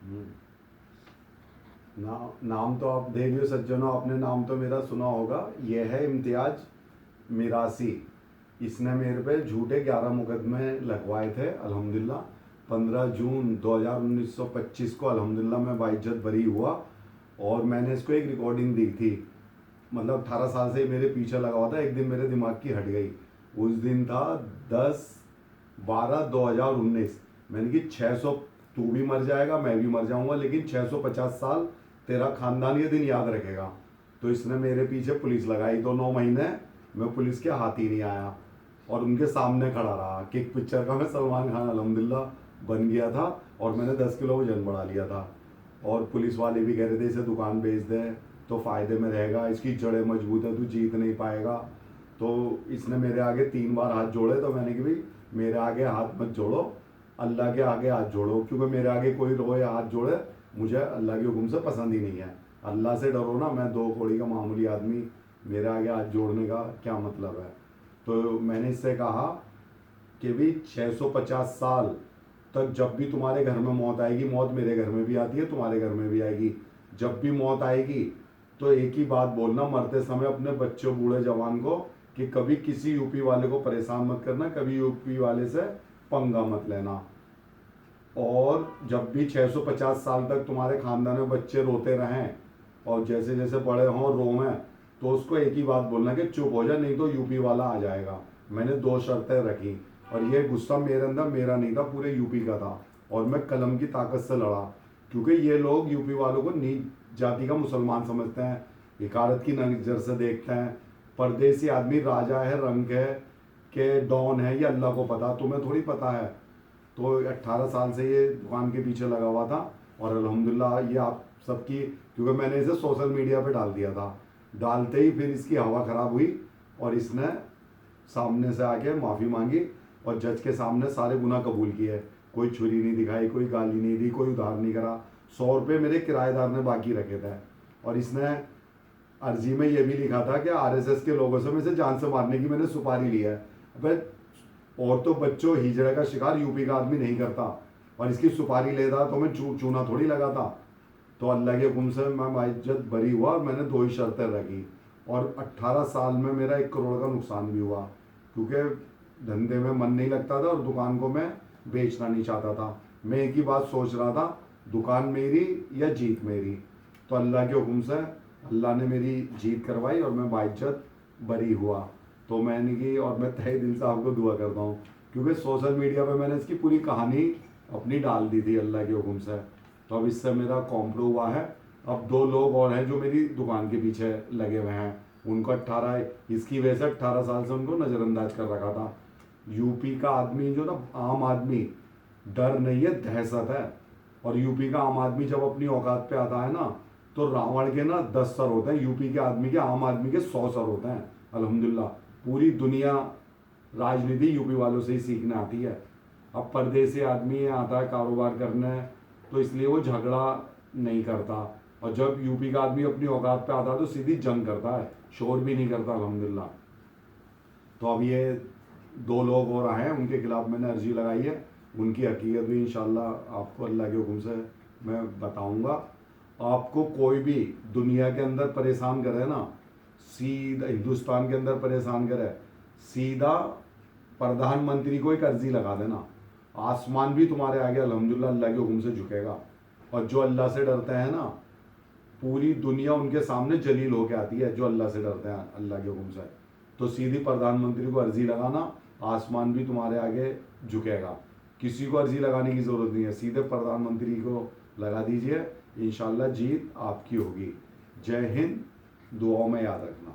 हम्म। नाम तो आप देवियों सज्जनों, आपने नाम तो मेरा सुना होगा। यह है इम्तियाज मिरासी। इसने मेरे पे झूठे 11 मुकदमे लगवाए थे। अल्हम्दुलिल्लाह 15 जून 2025 को अल्हम्दुलिल्लाह मैं बाइज्जत बरी हुआ। और मैंने इसको एक रिकॉर्डिंग दी थी। मतलब 18 साल से ही मेरे पीछे लगा हुआ था। एक दिन मेरे दिमाग की हट गई। उस दिन था 10/12/2019। मैंने कि 600, तू भी मर जाएगा मैं भी मर जाऊंगा, लेकिन 650 साल तेरा खानदान ये दिन याद रखेगा। तो इसने मेरे पीछे पुलिस लगाई। तो 9 महीने मैं पुलिस के हाथ ही नहीं आया और उनके सामने खड़ा रहा। किक पिक्चर का मैं सलमान खान अल्हम्दुलिल्लाह बन गया था और मैंने 10 किलो वजन बढ़ा लिया था। और पुलिस वाले भी कह रहे थे इसे दुकान बेच दे तो फ़ायदे में रहेगा, इसकी जड़ें मजबूत है, तू जीत नहीं पाएगा। तो इसने मेरे आगे 3 बार हाथ जोड़े। तो मैंने कि भाई मेरे आगे हाथ मत जोड़ो, अल्लाह के आगे हाथ जोड़ो, क्योंकि मेरे आगे कोई रोए हाथ जोड़े मुझे अल्लाह के हुक्म से पसंद ही नहीं है। अल्लाह से डरो ना, मैं 2 कौड़ी का मामूली आदमी, मेरे आगे हाथ जोड़ने का क्या मतलब है। तो मैंने इससे कहा कि भी 650 साल तक जब भी तुम्हारे घर में मौत आएगी, मौत मेरे घर में भी आती है, तुम्हारे घर में भी आएगी। जब भी मौत आएगी तो एक ही बात बोलना मरते समय अपने बच्चों बूढ़े जवान को कि कभी किसी यूपी वाले को परेशान मत करना, कभी यूपी वाले से पंगा मत लेना। और जब भी 650 साल तक तुम्हारे खानदान में बच्चे रोते रहें और जैसे जैसे बड़े हों रोवें, तो उसको एक ही बात बोलना कि चुप हो जा, नहीं तो यूपी वाला आ जाएगा। मैंने 2 शर्तें रखी और ये गुस्सा मेरे अंदर मेरा नहीं था, पूरे यूपी का था। और मैं कलम की ताकत से लड़ा, क्योंकि ये लोग यूपी वालों को नीच जाति का मुसलमान समझते हैं, हिकारत की नज़र से देखते हैं। परदेसी आदमी राजा है, रंग है कि डॉन है, ये अल्लाह को पता, तुम्हें थोड़ी पता है। तो 18 साल से ये दुकान के पीछे लगा हुआ था। और अल्हम्दुलिल्लाह ये आप सबकी, क्योंकि मैंने इसे सोशल मीडिया पे डाल दिया था, डालते ही फिर इसकी हवा ख़राब हुई और इसने सामने से आके माफ़ी मांगी और जज के सामने सारे गुनाह कबूल किए। कोई छुरी नहीं दिखाई, कोई गाली नहीं दी, कोई उधार नहीं करा। 100 रुपये मेरे किराएदार ने बाकी रखे थे। और इसने अर्जी में ये भी लिखा था कि आरएसएस के लोगों से मुझे जान से मारने की मैंने सुपारी ली है। अब और तो बच्चों हिजड़े का शिकार यूपी का आदमी नहीं करता, और इसकी सुपारी लेता तो मैं चूना थोड़ी लगाता। तो अल्लाह के हुक्म से मैं बाइज्जत बरी हुआ और मैंने 2 ही शर्तें रखी। और 18 साल में मेरा 1 करोड़ का नुकसान भी हुआ, क्योंकि धंधे में मन नहीं लगता था और दुकान को मैं बेचना नहीं चाहता था। मैं एक ही बात सोच रहा था, दुकान मेरी या जीत मेरी। तो अल्लाह के हुक्म से अल्लाह ने मेरी जीत करवाई और मैं बाइज्जत बरी हुआ। तो मैंने की, और मैं तहे दिल से आपको दुआ करता हूँ, क्योंकि सोशल मीडिया पे मैंने इसकी पूरी कहानी अपनी डाल दी थी अल्लाह के हुक्म से। तो अब इससे मेरा कॉम्प्रो हुआ है। अब 2 लोग और हैं जो मेरी दुकान के पीछे लगे हुए हैं। उनको 18, इसकी वजह से 18 साल से उनको नज़रअंदाज कर रखा था। यूपी का आदमी जो ना, आम आदमी, डर नहीं है, दहशत है। और यूपी का आम आदमी जब अपनी औकात पे आता है ना, तो रावण के ना 10 सर होते हैं, यूपी के आदमी के, आम आदमी के 100 सर होते हैं। अल्हम्दुलिल्लाह पूरी दुनिया राजनीति यूपी वालों से ही सीखने आती है। अब परदेसी आदमी आता है कारोबार करने, तो इसलिए वो झगड़ा नहीं करता। और जब यूपी का आदमी अपनी औकात पे आता है तो सीधी जंग करता है, शोर भी नहीं करता अल्हम्दुलिल्लाह। तो अब ये 2 लोग और आए हैं, उनके खिलाफ मैंने अर्जी लगाई है। उनकी हकीकत भी इंशाल्लाह आपको अल्लाह के हुक्म से मैं बताऊंगा। आपको कोई भी दुनिया के अंदर परेशान करे ना, सीधा हिंदुस्तान के अंदर परेशान करे, सीधा प्रधानमंत्री को एक अर्जी लगा देना, आसमान भी तुम्हारे आगे अल्हम्दुलिल्लाह अल्लाह के हुक्म से झुकेगा। और जो अल्लाह से डरते हैं ना, पूरी दुनिया उनके सामने जलील होके आती है, जो अल्लाह से डरते हैं अल्लाह के हुक्म से। तो सीधी प्रधानमंत्री को अर्जी लगाना, आसमान भी तुम्हारे आगे झुकेगा। किसी को अर्जी लगाने की ज़रूरत नहीं है, सीधे प्रधानमंत्री को लगा दीजिए, इंशाल्लाह जीत आपकी होगी। जय हिंद, दुआओं में याद रखना।